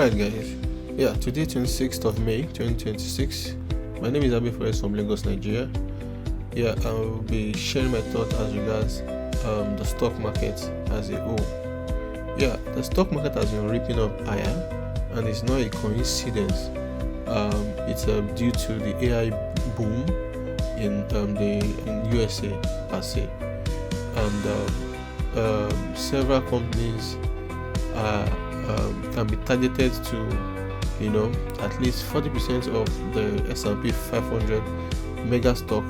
Alright guys, today 26th of May 2026. My name is Abi Forest from Lagos, Nigeria. I will be sharing my thoughts as regards the stock market as a whole. The stock market has been ripping up higher, and it's not a coincidence. It's due to the AI boom in USA per se, and several companies can be targeted to, at least 40% of the S&P 500 mega stock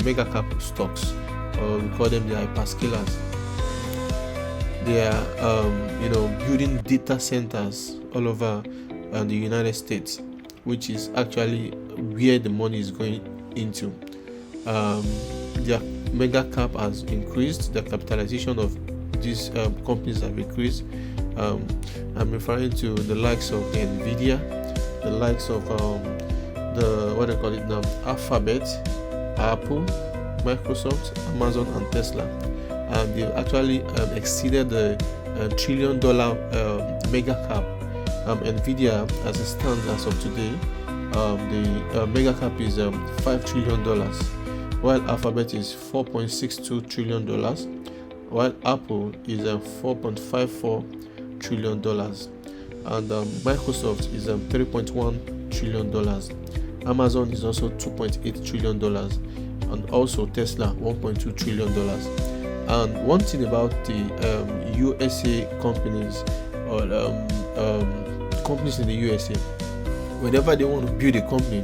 mega cap stocks, or we call them the hyperscalers. They are, building data centers all over the United States, which is actually where the money is going into. Their mega cap has increased. The capitalization of these companies have increased. I'm referring to the likes of Nvidia, the likes of Alphabet, Apple, Microsoft, Amazon, and Tesla. And they've actually exceeded the $1 trillion mega cap. Nvidia, as it stands as of today, the mega cap is $5 trillion, while Alphabet is $4.62 trillion, while Apple is $4.54 trillion, and Microsoft is $3.1 trillion. Amazon is also $2.8 trillion, and also Tesla $1.2 trillion. And one thing about the USA companies, or companies in the USA, whenever they want to build a company,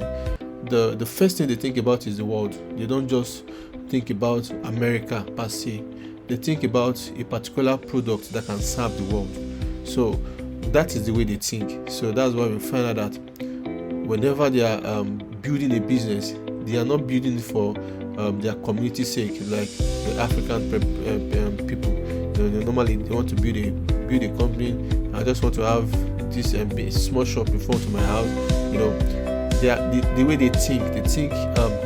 the first thing they think about is the world. They don't just think about America per se. They think about a particular product that can serve the world. So that is the way they think. So that's why we find out that whenever they are building a business, they are not building it for their community's sake, like the African people. They normally want to build a company. I just want to have this small shop in front of my house. The way they think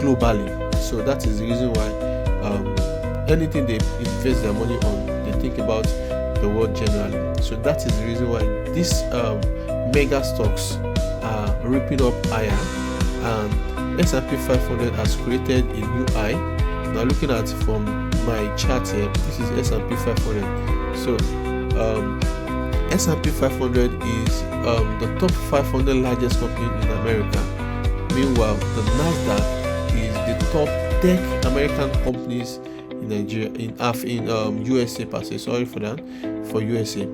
globally. So that is the reason why anything they invest their money on, they think about the world generally. So that is the reason why these mega stocks are ripping up higher, and S&P 500 has created a new high. Now looking at from my chart here, this is S&P 500. So S&P 500 is the top 500 largest company in America. Meanwhile, the Nasdaq is the top 10 American companies in Nigeria, in USA per se. Sorry for that, for USA.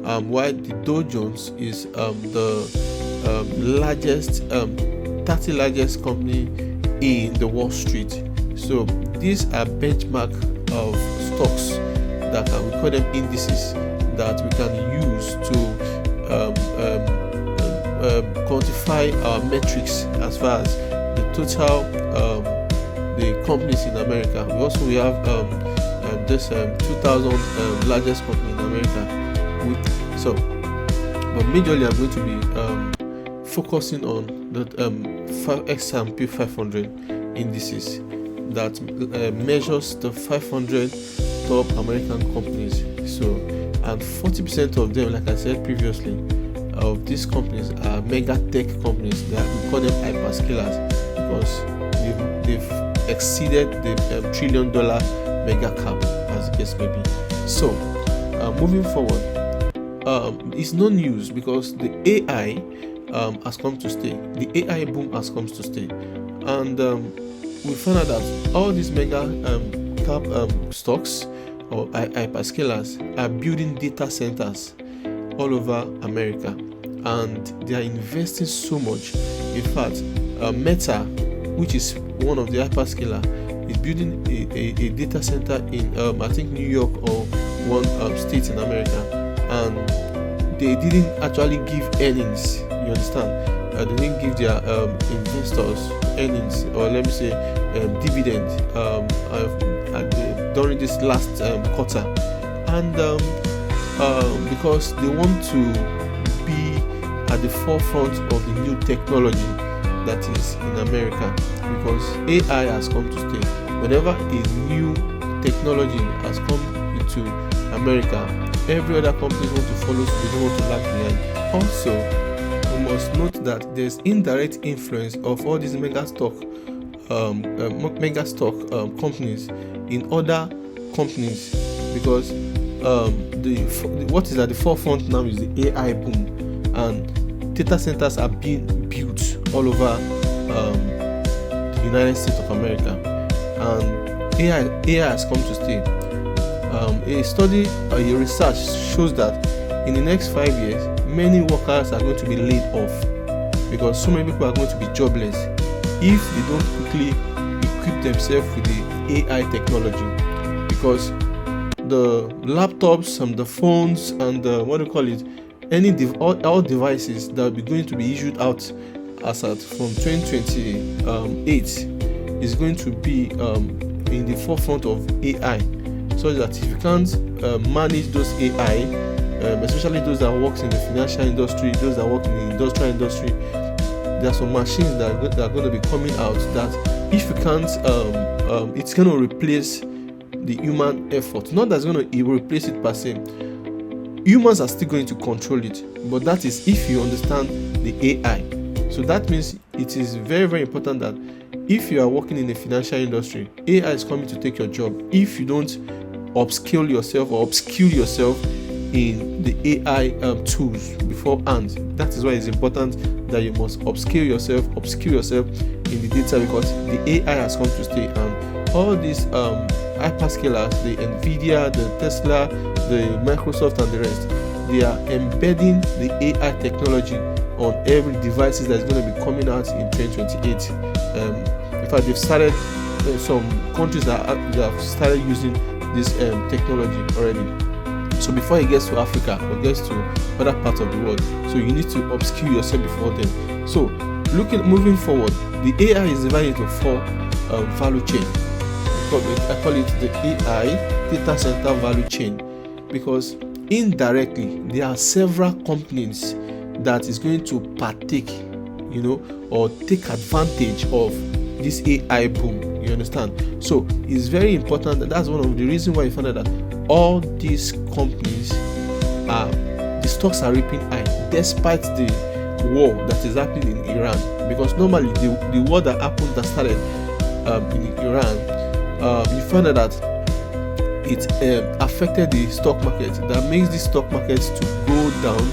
While the Dow Jones is the largest, 30 largest company in the Wall Street. So these are benchmark of stocks that we call them indices that we can use to quantify our metrics as far as the total the companies in America. We have this 2,000 largest company in America. But majorly I'm going to be focusing on the S&P 500 indices that measures the 500 top American companies. So, and 40% of them, like I said previously, of these companies are mega tech companies. We call them hyperscalers because they've exceeded the $1 trillion mega cap, as the case may be. So, moving forward, it's no news because the AI has come to stay. The AI boom has come to stay, and we found out that all these mega cap stocks or hyperscalers are building data centers all over America, and they are investing so much. In fact, Meta, which is one of the hyperscaler, is building a data center in I think New York or one state in America, and they didn't actually give earnings. You understand? They didn't give their investors earnings, or let me say dividend during this last quarter, and because they want to be at the forefront of the new technology that is in America, because AI has come to stay. Whenever a new technology has come into America, every other company want to follow, so they don't want to lag behind. Also, we must note that there's indirect influence of all these mega stock companies in other companies, because what is at the forefront now is the AI boom, and data centers are being built all over the United States of America, and AI has come to stay. A research shows that in the next 5 years, many workers are going to be laid off, because so many people are going to be jobless if they don't quickly equip themselves with the AI technology. Because the laptops and the phones and all devices that will be going to be issued out from 2028 is going to be in the forefront of AI, so that if you can't manage those AI, especially those that work in the financial industry, those that work in the industrial industry, there are some machines that are going to be coming out that if you can't, it's going to replace the human effort. Not that it's going to replace it per se. Humans are still going to control it, but that is if you understand the AI. So that means it is very, very important that if you are working in the financial industry, AI is coming to take your job if you don't upskill yourself in the AI tools beforehand. That is why it's important that you must upskill yourself in the data, because the AI has come to stay, and all these hyperscalers, the Nvidia, the Tesla, the Microsoft and the rest, they are embedding the AI technology on every devices that's going to be coming out in 2028. In fact, they've started some countries that have started using this technology already. So before it gets to Africa or gets to other parts of the world, so you need to upskill yourself before then. So moving forward, the AI is divided into 4 value chain. I call it the AI data center value chain, because indirectly there are several companies that is going to partake, or take advantage of this AI boom. You understand? So it's very important. That's one of the reasons why you find out that all these companies the stocks are reaping high despite the war that is happening in Iran. Because normally the war that started in Iran, you find out that it affected the stock market. That makes the stock markets to go down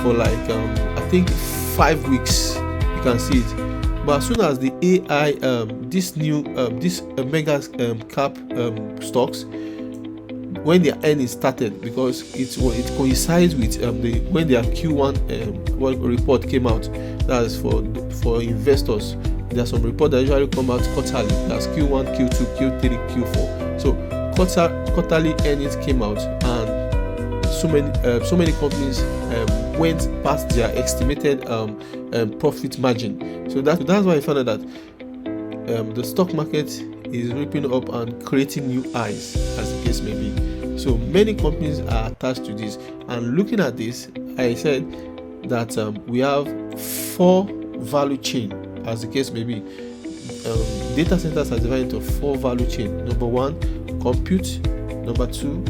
for like I think 5 weeks. You can see it. But as soon as the AI, this mega cap stocks, when their earnings started, because it coincides with when their Q1 report came out. That is for investors. There are some reports that usually come out quarterly. That's Q1, Q2, Q3, Q4. So quarterly earnings came out, and so many companies went past their estimated profit margin. So that's why I found out that the stock market is ripping up and creating new highs, as the case may be. So many companies are attached to this. And looking at this, I said that we have 4 value chain, as the case may be. Data centers are divided into 4 value chain. Number 1, compute. Number 2,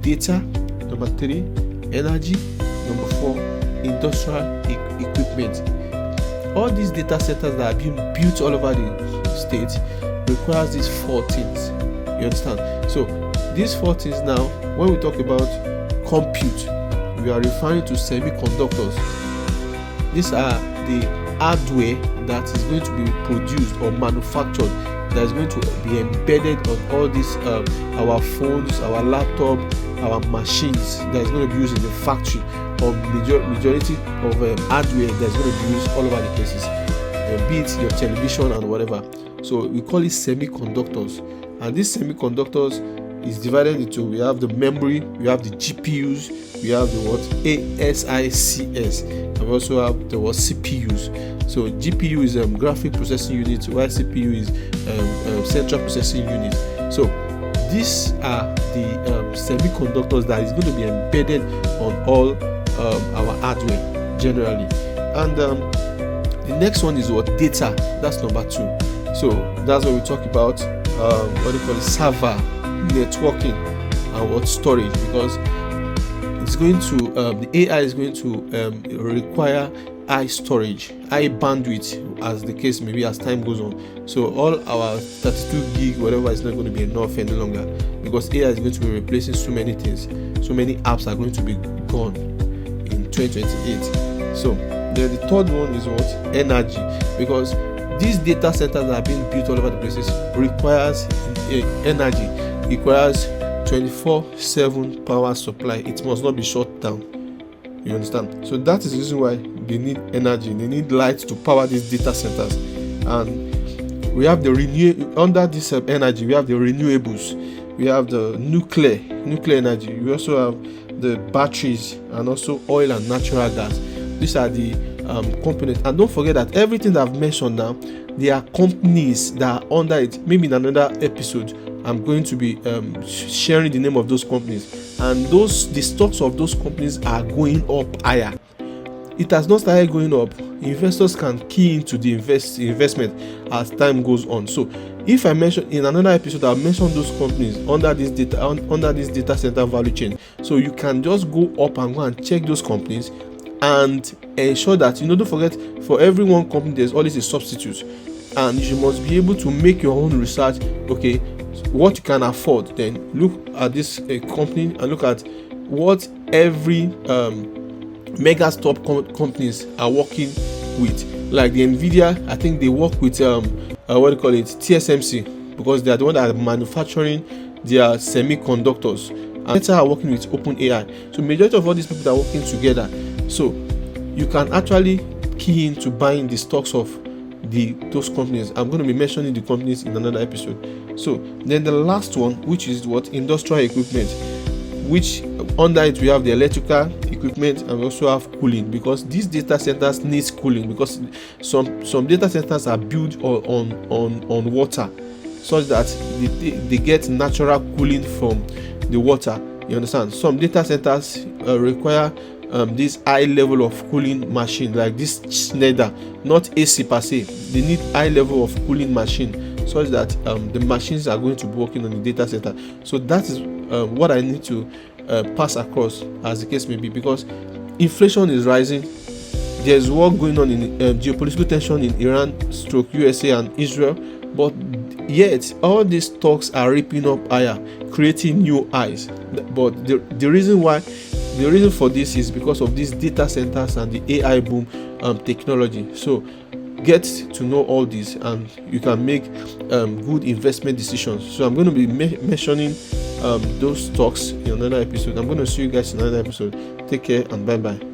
data. Number 3, energy. Number 4, industrial equipment. All these data centers that are being built all over the state requires these 4 things. You understand? So these 4 things now, when we talk about compute, we are referring to semiconductors. These are the hardware that is going to be produced or manufactured, that is going to be embedded on all these our phones, our laptop, our machines that is going to be used in the factory, or majority of hardware that is going to be used all over the places, be it your television and whatever. So we call it semiconductors, and these semiconductors is divided into, we have the memory, we have the GPUs, we have the ASICs, and we also have the CPUs. So GPU is graphic processing unit, while CPU is central processing unit. So these are the semiconductors that is going to be embedded on all our hardware generally. And the next one is data. That's number 2. So that's what we talk about server, networking, and storage. Because it's going to the AI is going to require high storage, high bandwidth, as the case may be, as time goes on. So all our 32 gig whatever is not going to be enough any longer, because AI is going to be replacing so many things. So many apps are going to be gone in 2028. So then the third one is what? Energy, because these data centers that are being built all over the places requires energy, requires 24/7 power supply. It must not be shut down. You understand? So that is the reason why they need energy. They need light to power these data centers. And we have the under this energy. We have the renewables. We have the nuclear energy. We also have the batteries and also oil and natural gas. These are the components. And don't forget that everything that I've mentioned now, there are companies that are under it. Maybe in another episode, I'm going to be sharing the name of those companies, and the stocks of those companies are going up higher. It has not started going up. Investors can key into the investment as time goes on. So if I mention in another episode, I'll mention those companies under this data center value chain. So you can just go up and go and check those companies and ensure that, don't forget, for every one company there's always a substitute, and you must be able to make your own research. Okay, what you can afford, then look at this company and look at what every mega top companies are working with. Like the Nvidia, I think they work with TSMC, because they are the one that are manufacturing their semiconductors, and Meta are working with OpenAI. So majority of all these people are working together. So you can actually key into buying the stocks of those companies. I'm going to be mentioning the companies in another episode. So then the last one, which is what? Industrial equipment, which under it we have the electrical equipment, and we also have cooling, because these data centers need cooling, because some data centers are built on water, such that they get natural cooling from the water. You understand? Some data centers require this high level of cooling machine, like this Schneider, not AC per se. They need high level of cooling machine, such that the machines are going to be working on the data center. So that is what I need to pass across, as the case may be, because inflation is rising. There's war going on in geopolitical tension in Iran, USA and Israel, but yet all these stocks are ripping up higher, creating new highs. But the reason for this is because of these data centers and the AI boom technology. So get to know all this, and you can make good investment decisions. So I'm going to be mentioning those stocks in another episode. I'm going to see you guys in another episode. Take care and bye bye.